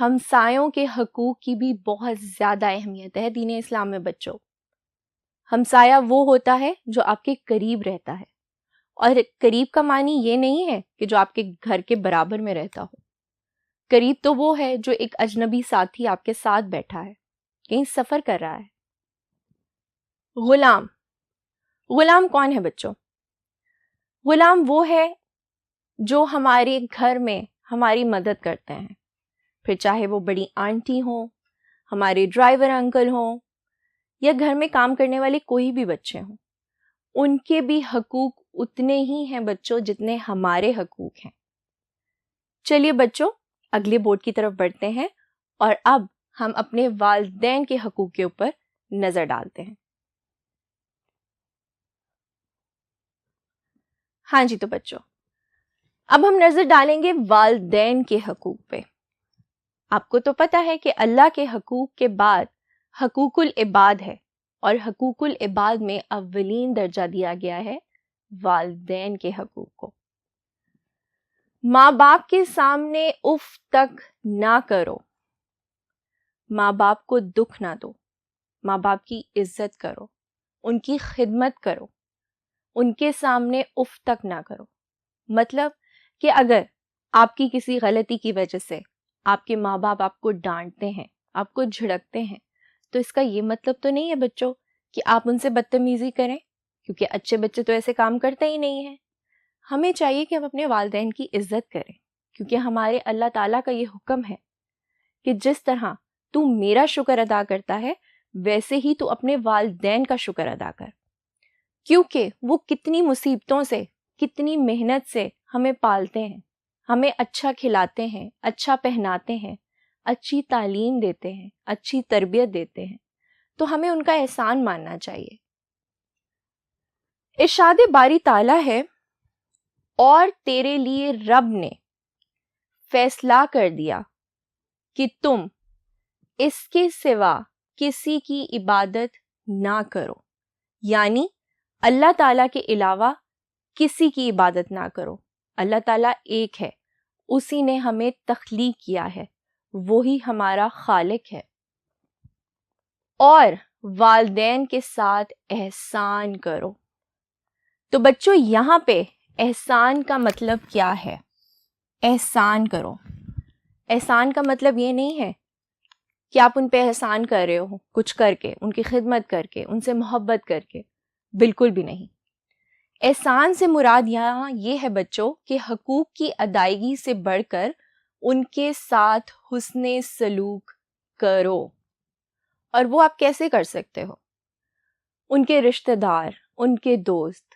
ہمسایوں کے حقوق کی بھی بہت زیادہ اہمیت ہے دین اسلام میں بچوں. ہمسایہ وہ ہوتا ہے جو آپ کے قریب رہتا ہے، اور قریب کا معنی یہ نہیں ہے کہ جو آپ کے گھر کے برابر میں رہتا ہو. قریب تو وہ ہے جو ایک اجنبی ساتھی آپ کے ساتھ بیٹھا ہے، کہیں سفر کر رہا ہے. غلام، غلام کون ہے بچوں؟ غلام وہ ہے جو ہمارے گھر میں ہماری مدد کرتے ہیں، پھر چاہے وہ بڑی آنٹی ہوں، ہمارے ڈرائیور انکل ہوں، یا گھر میں کام کرنے والے کوئی بھی بچے ہوں. ان کے بھی حقوق اتنے ہی ہیں بچوں جتنے ہمارے حقوق ہیں. چلیے بچوں اگلے بورڈ کی طرف بڑھتے ہیں، اور اب ہم اپنے والدین کے حقوق کے اوپر نظر ڈالتے ہیں. ہاں جی، تو بچوں اب ہم نظر ڈالیں گے والدین کے حقوق پہ. آپ کو تو پتہ ہے کہ اللہ کے حقوق کے بعد حقوق العباد ہے، اور حقوق العباد میں اولین درجہ دیا گیا ہے والدین کے حقوق کو. ماں باپ کے سامنے اف تک نہ کرو، ماں باپ کو دکھ نہ دو، ماں باپ کی عزت کرو، ان کی خدمت کرو، ان کے سامنے اف تک نہ کرو. مطلب کہ اگر آپ کی کسی غلطی کی وجہ سے آپ کے ماں باپ آپ کو ڈانٹتے ہیں، آپ کو جھڑکتے ہیں، تو اس کا یہ مطلب تو نہیں ہے بچوں کہ آپ ان سے بدتمیزی کریں، کیونکہ اچھے بچے تو ایسے کام کرتے ہی نہیں ہیں. ہمیں چاہیے کہ ہم اپنے والدین کی عزت کریں، کیونکہ ہمارے اللہ تعالیٰ کا یہ حکم ہے کہ جس طرح تو میرا شکر ادا کرتا ہے ویسے ہی تو اپنے والدین کا شکر ادا کر، کیونکہ وہ کتنی مصیبتوں سے، کتنی محنت سے ہمیں پالتے ہیں، ہمیں اچھا کھلاتے ہیں، اچھا پہناتے ہیں، اچھی تعلیم دیتے ہیں، اچھی تربیت دیتے ہیں، تو ہمیں ان کا احسان ماننا چاہیے. ارشاد باری تعالیٰ ہے، اور تیرے لیے رب نے فیصلہ کر دیا کہ تم اس کے سوا کسی کی عبادت نہ کرو، یعنی اللہ تعالیٰ کے علاوہ کسی کی عبادت نہ کرو. اللہ تعالیٰ ایک ہے، اسی نے ہمیں تخلیق کیا ہے، وہی ہمارا خالق ہے. اور والدین کے ساتھ احسان کرو. تو بچوں یہاں پہ احسان کا مطلب کیا ہے؟ احسان کرو. احسان کا مطلب یہ نہیں ہے کہ آپ ان پہ احسان کر رہے ہو کچھ کر کے، ان کی خدمت کر کے، ان سے محبت کر کے، بالکل بھی نہیں. احسان سے مراد یہاں یہ ہے بچوں کہ حقوق کی ادائیگی سے بڑھ کر ان کے ساتھ حسن سلوک کرو. اور وہ آپ کیسے کر سکتے ہو؟ ان کے رشتہ دار، ان کے دوست،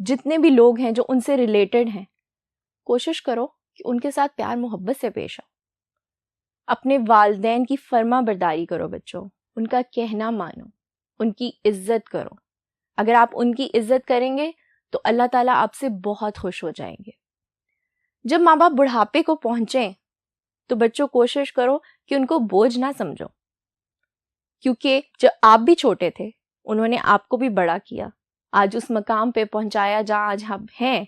جتنے بھی لوگ ہیں جو ان سے ریلیٹڈ ہیں، کوشش کرو کہ ان کے ساتھ پیار محبت سے پیش آؤ. اپنے والدین کی فرما برداری کرو بچوں، ان کا کہنا مانو، ان کی عزت کرو. اگر آپ ان کی عزت کریں گے تو اللہ تعالیٰ آپ سے بہت خوش ہو جائیں گے. جب ماں باپ بڑھاپے کو پہنچیں تو بچوں کوشش کرو کہ ان کو بوجھ نہ سمجھو، کیونکہ جب آپ بھی چھوٹے تھے انہوں نے آپ کو بھی بڑا کیا، آج اس مقام پہ پہنچایا جہاں آج ہم ہیں.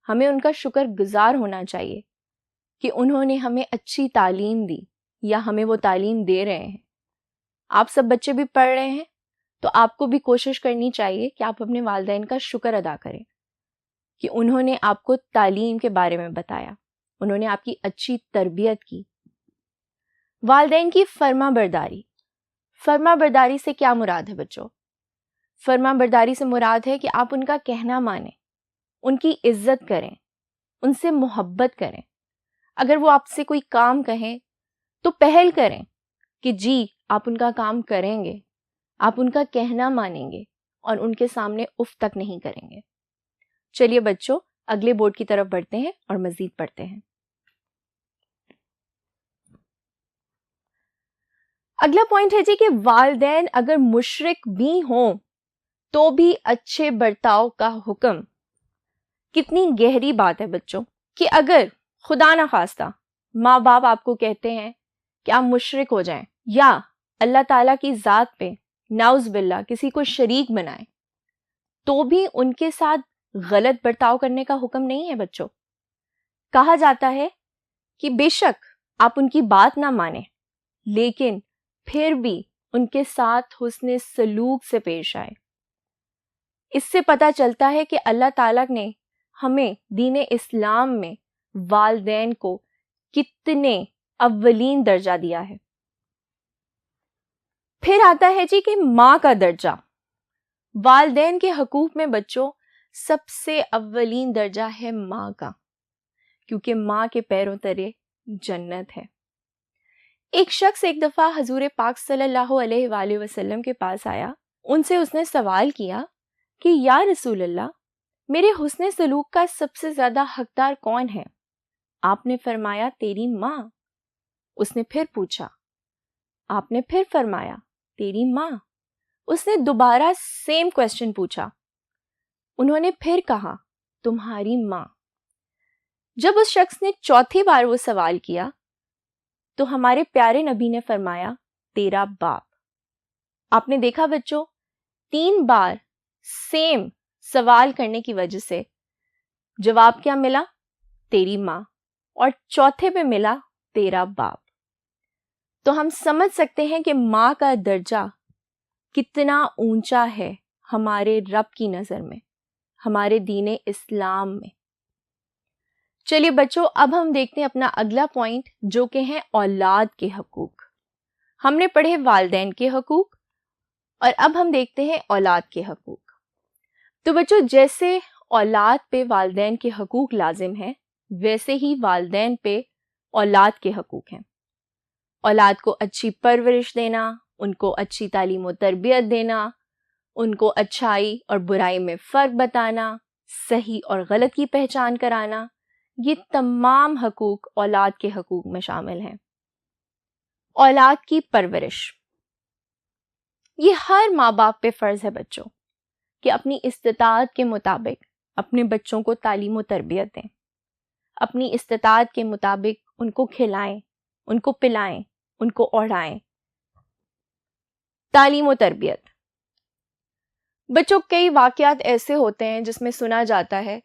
ہمیں ان کا شکر گزار ہونا چاہیے کہ انہوں نے ہمیں اچھی تعلیم دی یا ہمیں وہ تعلیم دے رہے ہیں. آپ سب بچے بھی پڑھ رہے ہیں تو آپ کو بھی کوشش کرنی چاہیے کہ آپ اپنے والدین کا شکر ادا کریں کہ انہوں نے آپ کو تعلیم کے بارے میں بتایا، انہوں نے آپ کی اچھی تربیت کی. والدین کی فرما برداری. فرما برداری سے کیا مراد ہے بچوں؟ فرما برداری سے مراد ہے کہ آپ ان کا کہنا مانیں، ان کی عزت کریں، ان سے محبت کریں. اگر وہ آپ سے کوئی کام کہیں تو پہل کریں کہ جی آپ ان کا کام کریں گے، آپ ان کا کہنا مانیں گے اور ان کے سامنے اف تک نہیں کریں گے. چلیے بچوں اگلے بورڈ کی طرف بڑھتے ہیں اور مزید پڑھتے ہیں. اگلا پوائنٹ ہے جی کہ والدین اگر مشرک بھی ہوں تو بھی اچھے برتاؤ کا حکم. کتنی گہری بات ہے بچوں کہ اگر خدا نخواستہ ماں باپ آپ کو کہتے ہیں کہ آپ مشرک ہو جائیں یا اللہ تعالیٰ کی ذات پہ نعوذ باللہ کسی کو شریک بنائیں، تو بھی ان کے ساتھ غلط برتاؤ کرنے کا حکم نہیں ہے بچوں. کہا جاتا ہے کہ بے شک آپ ان کی بات نہ مانیں، لیکن پھر بھی ان کے ساتھ حسن سلوک سے پیش آئے۔ اس سے پتہ چلتا ہے کہ اللہ تعالیٰ نے ہمیں دین اسلام میں والدین کو کتنے اولین درجہ دیا ہے۔ پھر آتا ہے جی کہ ماں کا درجہ۔ والدین کے حقوق میں بچوں سب سے اولین درجہ ہے ماں کا، کیونکہ ماں کے پیروں تلے جنت ہے۔ ایک شخص ایک دفعہ حضور پاک صلی اللہ علیہ وآلہ وسلم کے پاس آیا، ان سے اس نے سوال کیا کہ یا رسول اللہ، میرے حسن سلوک کا سب سے زیادہ حقدار کون ہے؟ آپ نے فرمایا تیری ماں۔ اس نے پھر پوچھا، آپ نے پھر فرمایا تیری ماں۔ اس نے دوبارہ سیم کویسچن پوچھا، انہوں نے پھر کہا تمہاری ماں۔ جب اس شخص نے چوتھی بار وہ سوال کیا تو ہمارے پیارے نبی نے فرمایا تیرا باپ۔ آپ نے دیکھا بچوں، 3 بار سیم سوال کرنے کی وجہ سے جواب کیا ملا؟ تیری ماں، اور چوتھے پہ ملا تیرا باپ۔ تو ہم سمجھ سکتے ہیں کہ ماں کا درجہ کتنا اونچا ہے ہمارے رب کی نظر میں، ہمارے دین اسلام میں۔ چلیے بچوں، اب ہم دیکھتے ہیں اپنا اگلا پوائنٹ، جو کہ ہیں اولاد کے حقوق۔ ہم نے پڑھے والدین کے حقوق، اور اب ہم دیکھتے ہیں اولاد کے حقوق۔ تو بچوں، جیسے اولاد پہ والدین کے حقوق لازم ہیں، ویسے ہی والدین پہ اولاد کے حقوق ہیں۔ اولاد کو اچھی پرورش دینا، ان کو اچھی تعلیم و تربیت دینا، ان کو اچھائی اور برائی میں فرق بتانا، صحیح اور غلط کی پہچان کرانا، یہ تمام حقوق اولاد کے حقوق میں شامل ہیں۔ اولاد کی پرورش، یہ ہر ماں باپ پہ فرض ہے بچوں کہ اپنی استطاعت کے مطابق اپنے بچوں کو تعلیم و تربیت دیں، اپنی استطاعت کے مطابق ان کو کھلائیں، ان کو پلائیں، ان کو اوڑھائیں۔ تعلیم و تربیت، بچوں کئی واقعات ایسے ہوتے ہیں جس میں سنا جاتا ہے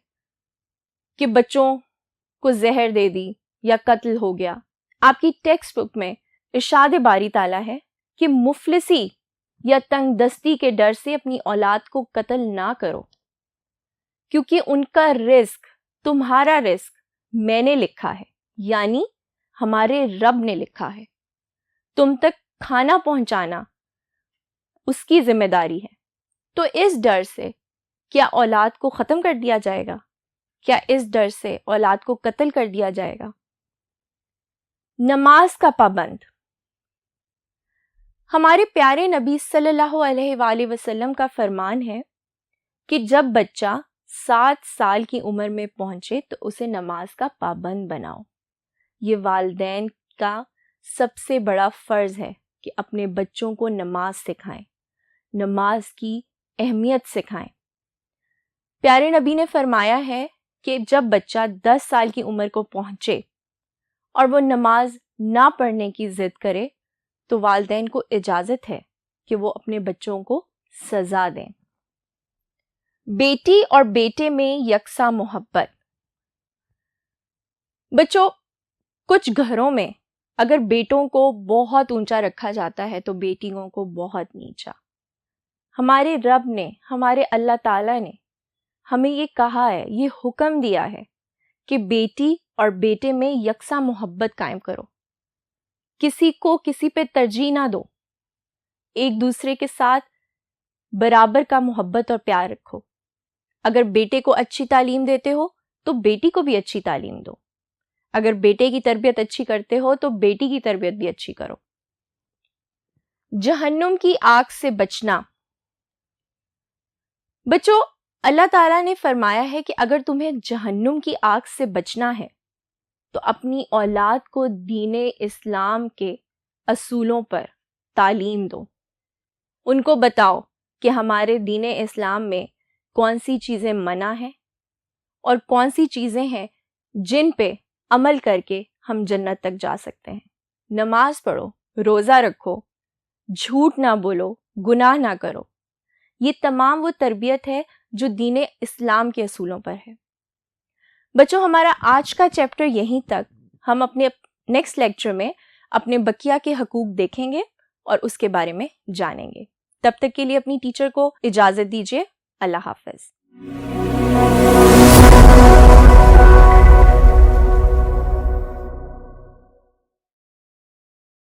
کہ بچوں کو زہر دے دی یا قتل ہو گیا۔ آپ کی ٹیکسٹ بک میں ارشاد باری تعالیٰ ہے کہ مفلسی یا تنگ دستی کے ڈر سے اپنی اولاد کو قتل نہ کرو، کیونکہ ان کا رزق تمہارا رزق میں نے لکھا ہے، یعنی ہمارے رب نے لکھا ہے۔ تم تک کھانا پہنچانا اس کی ذمہ داری ہے۔ تو اس ڈر سے کیا اولاد کو ختم کر دیا جائے گا؟ کیا اس ڈر سے اولاد کو قتل کر دیا جائے گا؟ نماز کا پابند، ہمارے پیارے نبی صلی اللہ علیہ وآلہ وسلم کا فرمان ہے کہ جب بچہ 7 سال کی عمر میں پہنچے تو اسے نماز کا پابند بناؤ۔ یہ والدین کا سب سے بڑا فرض ہے کہ اپنے بچوں کو نماز سکھائیں، نماز کی اہمیت سکھائیں۔ پیارے نبی نے فرمایا ہے کہ جب بچہ 10 سال کی عمر کو پہنچے اور وہ نماز نہ پڑھنے کی ضد کرے تو والدین کو اجازت ہے کہ وہ اپنے بچوں کو سزا دیں۔ بیٹی اور بیٹے میں یکساں محبت، بچوں کچھ گھروں میں اگر بیٹوں کو بہت اونچا رکھا جاتا ہے تو بیٹیوں کو بہت نیچا۔ ہمارے رب نے، ہمارے اللہ تعالیٰ نے ہمیں یہ کہا ہے، یہ حکم دیا ہے کہ بیٹی اور بیٹے میں یکساں محبت قائم کرو، کسی کو کسی پہ ترجیح نہ دو، ایک دوسرے کے ساتھ برابر کا محبت اور پیار رکھو۔ اگر بیٹے کو اچھی تعلیم دیتے ہو تو بیٹی کو بھی اچھی تعلیم دو، اگر بیٹے کی تربیت اچھی کرتے ہو تو بیٹی کی تربیت بھی اچھی کرو۔ جہنم کی آگ سے بچنا، بچوں اللہ تعالیٰ نے فرمایا ہے کہ اگر تمہیں جہنم کی آگ سے بچنا ہے تو اپنی اولاد کو دین اسلام کے اصولوں پر تعلیم دو، ان کو بتاؤ کہ ہمارے دین اسلام میں کون سی چیزیں منع ہیں اور کون سی چیزیں ہیں جن پہ عمل کر کے ہم جنت تک جا سکتے ہیں۔ نماز پڑھو، روزہ رکھو، جھوٹ نہ بولو، گناہ نہ کرو۔ یہ تمام وہ تربیت ہے جو دین اسلام کے اصولوں پر ہے۔ بچوں ہمارا آج کا چیپٹر یہیں تک، ہم اپنے نیکسٹ لیکچر میں اپنے بقیہ کے حقوق دیکھیں گے اور اس کے بارے میں جانیں گے. تب تک کے لیے اپنی ٹیچر کو اجازت دیجیے. اللہ حافظ.